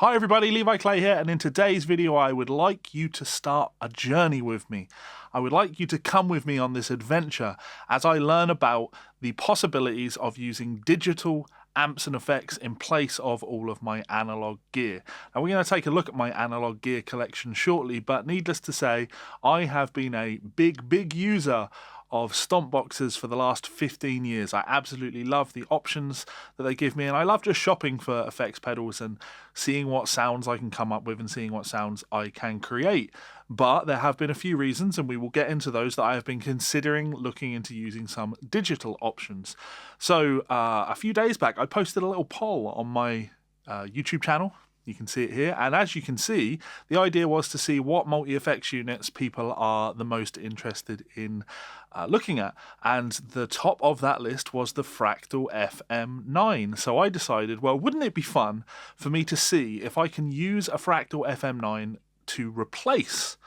Hi everybody, Levi Clay here, and in today's video I would like you to start a journey with me. I would like you to come with me on this adventure as I learn about the possibilities of using digital amps and effects in place of all of my analog gear. Now we're going to take a look at my analog gear collection shortly, but needless to say, I have been a big user of stomp boxes for the last 15 years. I absolutely love the options that they give me, and I love just shopping for effects pedals and seeing what sounds I can come up with and seeing what sounds I can create. But there have been a few reasons, and we will get into those, that I have been considering looking into using some digital options. So a few days back I posted a little poll on my YouTube channel. You can see it here, and as you can see, the idea was to see what multi-effects units people are the most interested in looking at, and the top of that list was the Fractal FM9. So I decided, well, wouldn't it be fun for me to see if I can use a Fractal FM9 to replace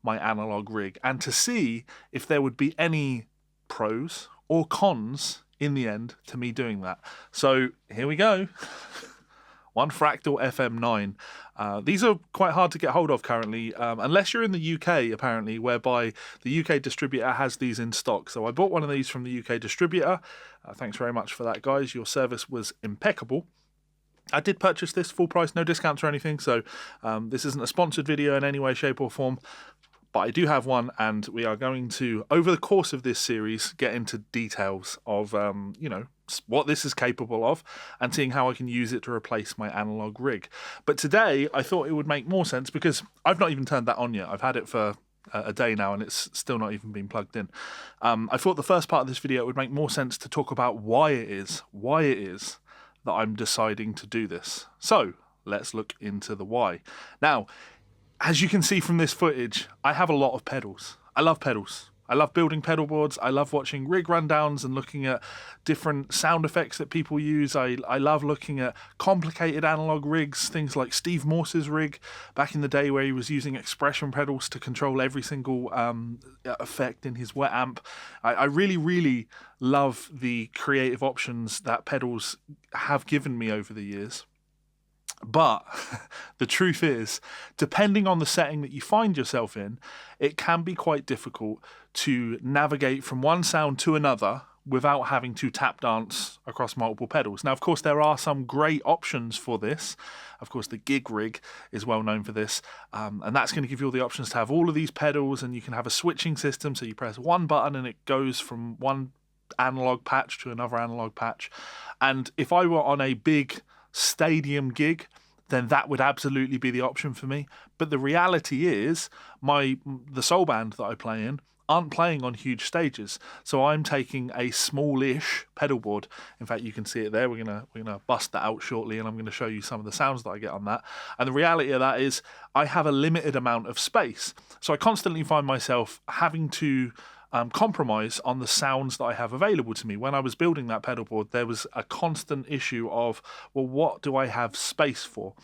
my analog rig, and to see if there would be any pros or cons in the end to me doing that. So here we go. One Fractal FM9. These are quite hard to get hold of currently, unless you're in the UK, apparently, whereby the UK distributor has these in stock. So I bought one of these from the UK distributor. Thanks very much for that, guys. Your service was impeccable. I did purchase this full price, no discounts or anything, so this isn't a sponsored video in any way, shape or form. But I do have one, and we are going to, over the course of this series, get into details of, what this is capable of and seeing how I can use it to replace my analog rig. But today, I thought it would make more sense, because I've not even turned that on yet. I've had it for a day now, and it's still not even been plugged in. I thought the first part of this video, it would make more sense to talk about why it is that I'm deciding to do this. So, let's look into the why. Now, as you can see from this footage, I have a lot of pedals. I love pedals. I love building pedal boards. I love watching rig rundowns and looking at different sound effects that people use. I love looking at complicated analog rigs, things like Steve Morse's rig back in the day, where he was using expression pedals to control every single effect in his wet amp. I really love the creative options that pedals have given me over the years. But the truth is, depending on the setting that you find yourself in, it can be quite difficult to navigate from one sound to another without having to tap dance across multiple pedals. Now, of course, there are some great options for this. Of course, the gig rig is well known for this, and that's going to give you all the options to have all of these pedals, and you can have a switching system, so you press one button and it goes from one analog patch to another analog patch. And if I were on a big stadium gig, then that would absolutely be the option for me. But the reality is, the soul band that I play in aren't playing on huge stages, so I'm taking a smallish pedal board. In fact, you can see it there. We're gonna bust that out shortly, and I'm going to show you some of the sounds that I get on that. And the reality of that is, I have a limited amount of space, so I constantly find myself having to compromise on the sounds that I have available to me. When I was building that pedal board, there was a constant issue of, well, what do I have space for?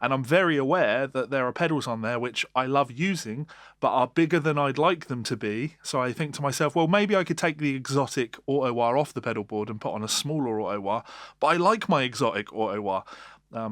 And I'm very aware that there are pedals on there which I love using, but are bigger than I'd like them to be. So I think to myself, well, maybe I could take the exotic auto wah off the pedal board and put on a smaller auto wah, but I like my exotic auto wah.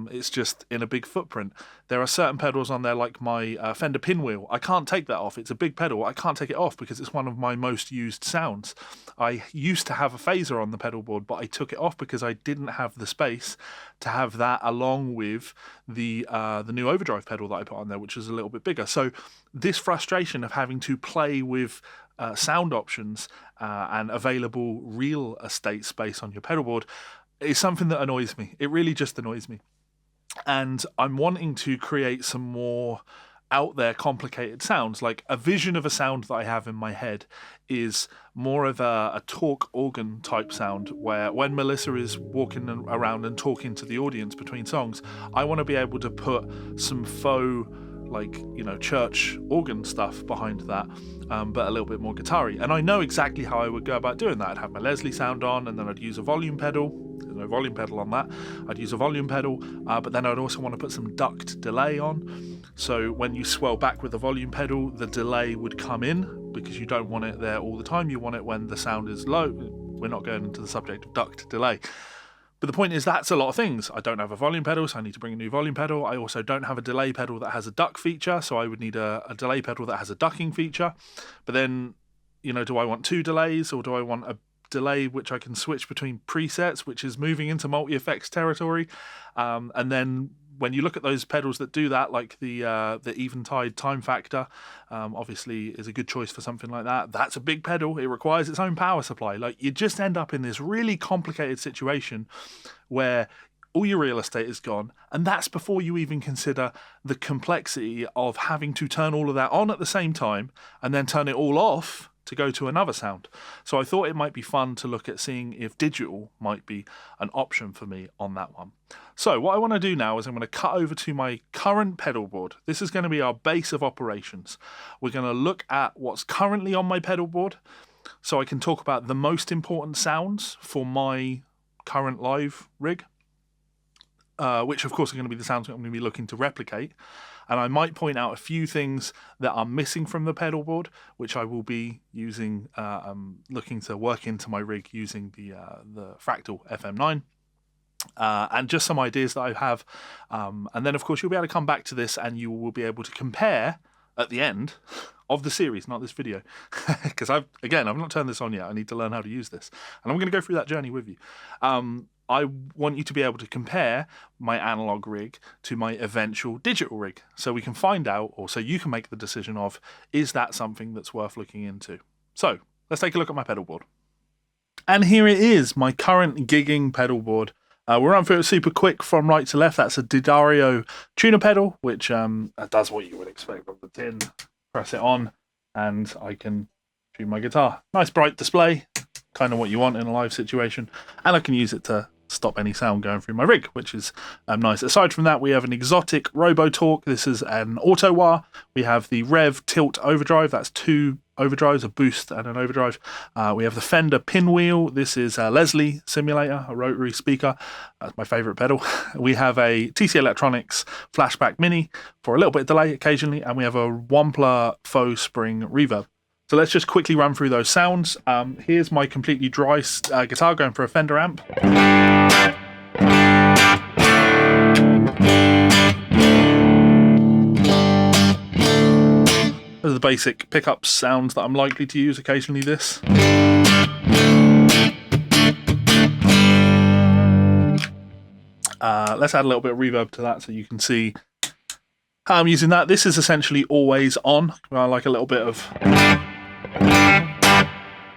It's just in a big footprint. There are certain pedals on there, like my Fender Pinwheel. I can't take that off. It's a big pedal. I can't take it off because it's one of my most used sounds. I used to have a phaser on the pedal board, but I took it off because I didn't have the space to have that along with the new overdrive pedal that I put on there, which is a little bit bigger. So this frustration of having to play with sound options and available real estate space on your pedal board is something that annoys me. It really just annoys me. And I'm wanting to create some more out there complicated sounds. Like, a vision of a sound that I have in my head is more of a talk organ type sound, where when Melissa is walking around and talking to the audience between songs, I want to be able to put some faux, church organ stuff behind that, but a little bit more guitar-y. And I know exactly how I would go about doing that. I'd have my Leslie sound on, and then I'd use a volume pedal. There's no volume pedal on that. I'd use a volume pedal, but then I'd also want to put some duct delay on. So when you swell back with the volume pedal, the delay would come in, because you don't want it there all the time. You want it when the sound is low. We're not going into the subject of duct delay. But the point is, that's a lot of things. I don't have a volume pedal, so I need to bring a new volume pedal. I also don't have a delay pedal that has a duck feature, so I would need a delay pedal that has a ducking feature. But then, you know, do I want 2 delays, or do I want a delay which I can switch between presets, which is moving into multi-effects territory? And then when you look at those pedals that do that, like the Eventide time factor, obviously is a good choice for something like that. That's a big pedal. It requires its own power supply. Like, you just end up in this really complicated situation where all your real estate is gone, and that's before you even consider the complexity of having to turn all of that on at the same time and then turn it all off to go to another sound. So I thought it might be fun to look at seeing if digital might be an option for me on that one. So what I want to do now is I'm going to cut over to my current pedal board. This is going to be our base of operations. We're going to look at what's currently on my pedal board, so I can talk about the most important sounds for my current live rig, which of course are going to be the sounds I'm going to be looking to replicate. And I might point out a few things that are missing from the pedal board, which I will be using, looking to work into my rig using the Fractal FM9. And just some ideas that I have. And then, of course, you'll be able to come back to this and you will be able to compare at the end of the series, not this video. Because I've not turned this on yet. I need to learn how to use this. And I'm going to go through that journey with you. I want you to be able to compare my analog rig to my eventual digital rig, so we can find out, or so you can make the decision of, is that something that's worth looking into? So let's take a look at my pedal board. And here it is, my current gigging pedal board. We'll run through it super quick from right to left. That's a D'Addario tuner pedal, which does what you would expect from the tin. Press it on and I can tune my guitar. Nice bright display, kind of what you want in a live situation. And I can use it to stop any sound going through my rig, which is nice. Aside from that, we have an exotic Robo Torque. This is an auto wah. We have the Rev Tilt Overdrive. That's 2 overdrives, a boost and an overdrive. We have the Fender Pinwheel. This is a Leslie simulator, a rotary speaker. That's my favorite pedal. We have a TC Electronics Flashback Mini for a little bit of delay occasionally, and we have a Wampler Faux Spring Reverb. So let's just quickly run through those sounds. Here's my completely dry guitar going for a Fender amp. Those are the basic pickup sounds that I'm likely to use, occasionally this. Let's add a little bit of reverb to that so you can see how I'm using that. This is essentially always on. I like a little bit of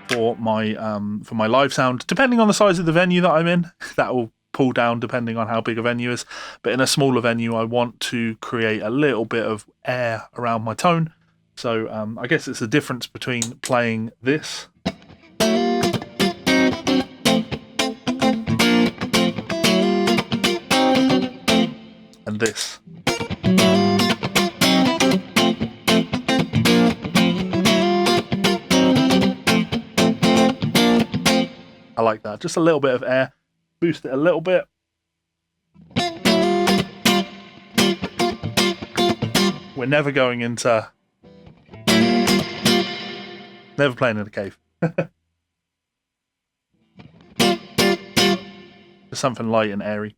for my live sound, depending on the size of the venue that I'm in. That will pull down depending on how big a venue is. But in a smaller venue, I want to create a little bit of air around my tone. So I guess it's the difference between playing this and this. I like that. Just a little bit of air. Boost it a little bit. We're never going into... Never playing in a cave. Just something light and airy.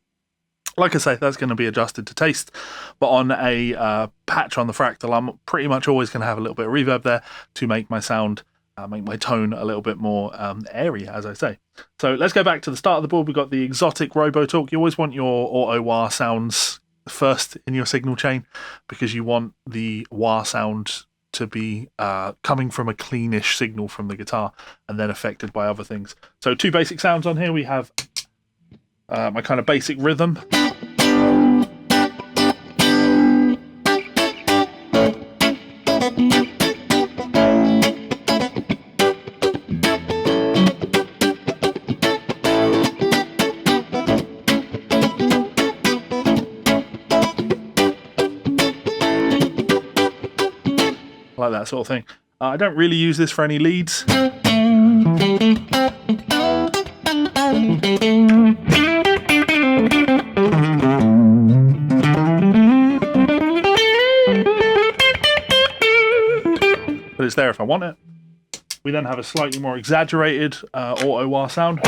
Like I say, that's going to be adjusted to taste. But on a patch on the Fractal, I'm pretty much always going to have a little bit of reverb there to make my sound... make my tone a little bit more airy, as I say. So let's go back to the start of the board. We've got the exotic Robo Torque. You always want your auto wah sounds first in your signal chain because you want the wah sound to be coming from a cleanish signal from the guitar and then affected by other things. So 2 basic sounds on here. We have my kind of basic rhythm. Like that sort of thing. I don't really use this for any leads. But it's there if I want it. We then have a slightly more exaggerated auto wah sound.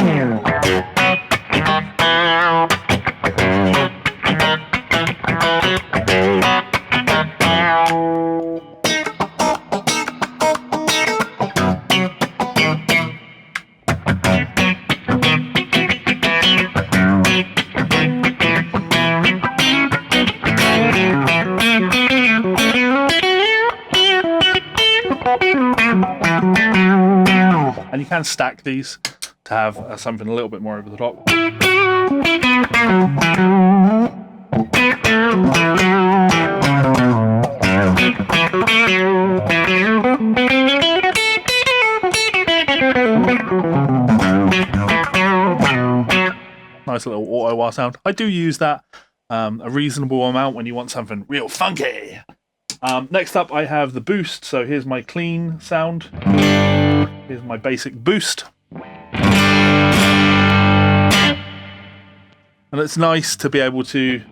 And you can stack these to have something a little bit more over the top. Nice little auto wah sound. I do use that a reasonable amount when you want something real funky. Next up, I have the boost. So here's my clean sound. Here's my basic boost. And it's nice to be able to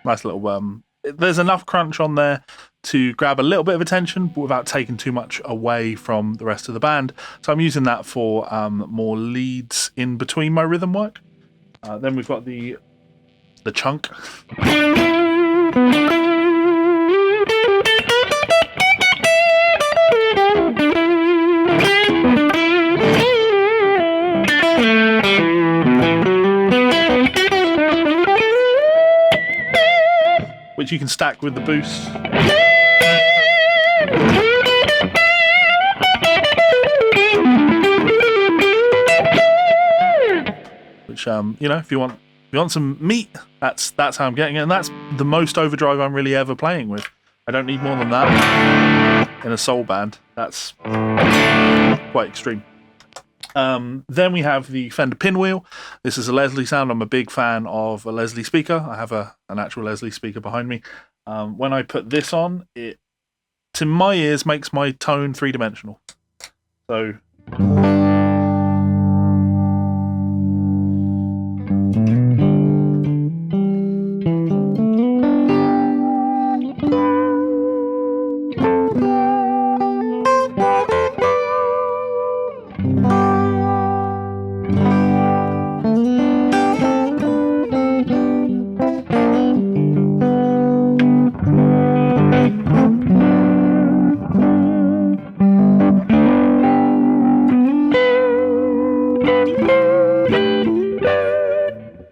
nice little there's enough crunch on there to grab a little bit of attention but without taking too much away from the rest of the band, so I'm using that for more leads in between my rhythm work. Then we've got the chunk. Which you can stack with the boost. Which you know, if you want some meat, that's how I'm getting it, and that's the most overdrive I'm really ever playing with. I don't need more than that in a soul band. That's quite extreme. Then we have the Fender Pinwheel. This is a Leslie sound. I'm a big fan of a Leslie speaker. I have an actual Leslie speaker behind me. When I put this on, it, to my ears, makes my tone three-dimensional. So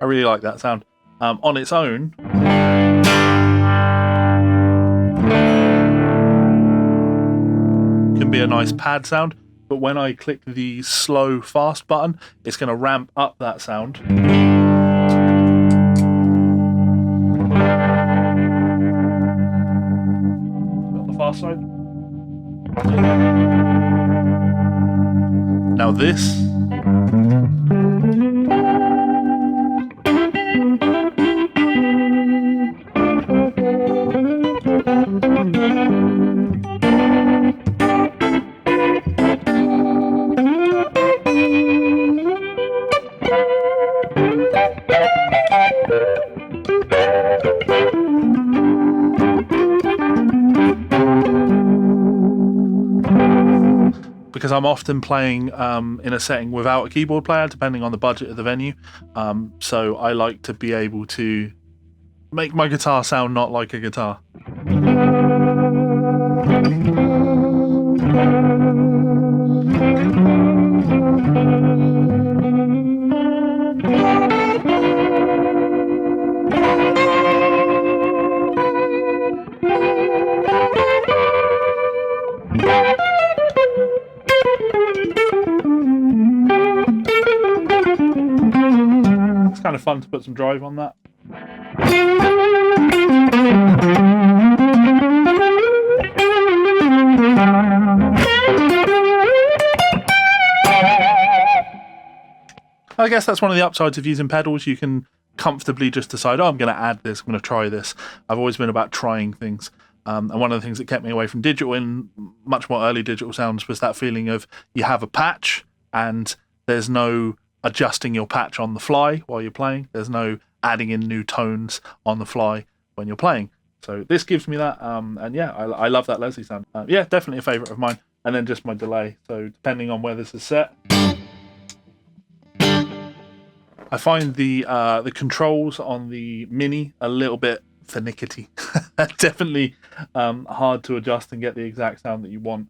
I really like that sound. On its own, can be a nice pad sound, but when I click the slow fast button, it's going to ramp up that sound. On the fast side. Now this. Because I'm often playing in a setting without a keyboard player, depending on the budget of the venue. So I like to be able to make my guitar sound not like a guitar. It's kind of fun to put some drive on that. I guess that's one of the upsides of using pedals. You can comfortably just decide, oh, I'm going to add this, I'm going to try this. I've always been about trying things. And one of the things that kept me away from digital in much more early digital sounds was that feeling of you have a patch and there's no adjusting your patch on the fly while you're playing. There's no adding in new tones on the fly when you're playing. So this gives me that. And yeah, I love that Leslie sound. Yeah, definitely a favourite of mine. And then just my delay. So depending on where this is set, I find the controls on the Mini a little bit finicky. Definitely hard to adjust and get the exact sound that you want.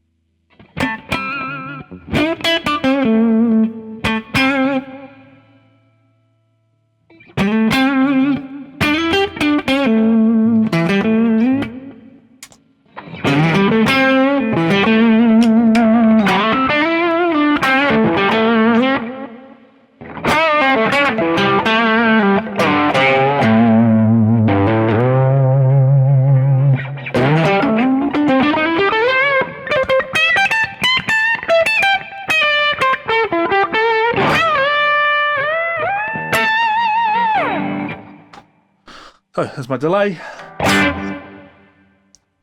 So there's my delay.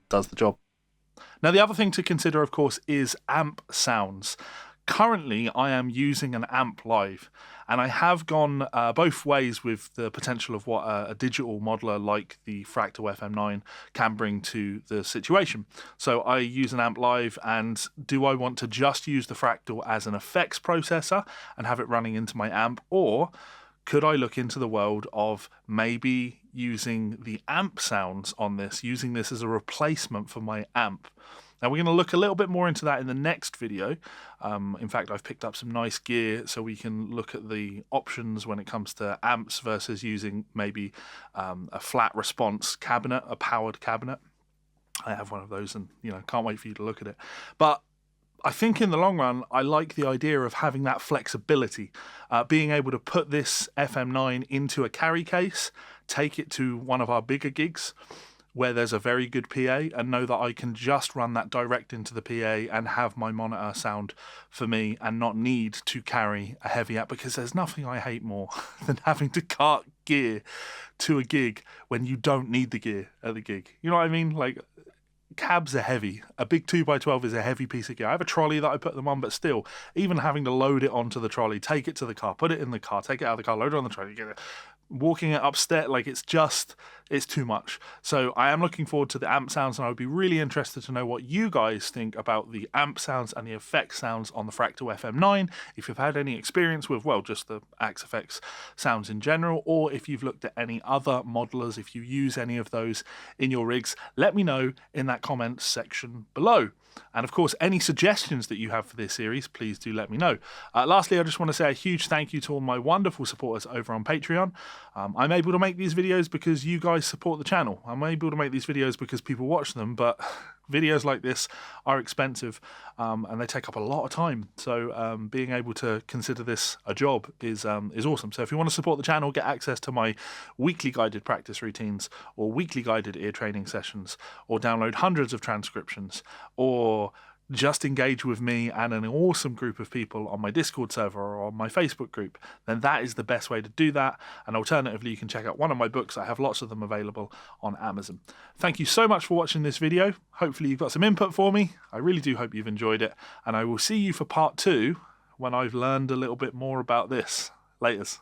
Does the job. Now the other thing to consider, of course, is amp sounds. Currently, I am using an amp live, and I have gone both ways with the potential of what a digital modeler like the Fractal FM9 can bring to the situation. So I use an amp live, and do I want to just use the Fractal as an effects processor and have it running into my amp, or could I look into the world of maybe using the amp sounds on this, using this as a replacement for my amp? Now we're going to look a little bit more into that in the next video. In fact, I've picked up some nice gear so we can look at the options when it comes to amps versus using maybe a flat response cabinet, a powered cabinet. I have one of those and, you know, can't wait for you to look at it. But I think in the long run, I like the idea of having that flexibility, being able to put this FM9 into a carry case, take it to one of our bigger gigs where there's a very good PA, and know that I can just run that direct into the PA and have my monitor sound for me and not need to carry a heavy amp, because there's nothing I hate more than having to cart gear to a gig when you don't need the gear at the gig. You know what I mean? Like, cabs are heavy. A big 2x12 is a heavy piece of gear. I have a trolley that I put them on, but still, even having to load it onto the trolley, take it to the car, put it in the car, take it out of the car, load it on the trolley, get it, walking it upstairs, like it's too much. So I am looking forward to the amp sounds, and I would be really interested to know what you guys think about the amp sounds and the effect sounds on the Fractal FM9. If you've had any experience with, well, just the Axe effects sounds in general, or if you've looked at any other modelers, if you use any of those in your rigs, let me know in that comments section below. And of course, any suggestions that you have for this series, please do let me know. Lastly, I just want to say a huge thank you to all my wonderful supporters over on Patreon. I'm able to make these videos because you guys support the channel. I'm able to make these videos because people watch them, but videos like this are expensive and they take up a lot of time. So being able to consider this a job is awesome. So if you want to support the channel, get access to my weekly guided practice routines or weekly guided ear training sessions, or download hundreds of transcriptions, or just engage with me and an awesome group of people on my Discord server or on my Facebook group, then that is the best way to do that. And alternatively, you can check out one of my books. I have lots of them available on Amazon. Thank you so much for watching this video. Hopefully you've got some input for me. I really do hope you've enjoyed it. And I will see you for part 2 when I've learned a little bit more about this. Laters.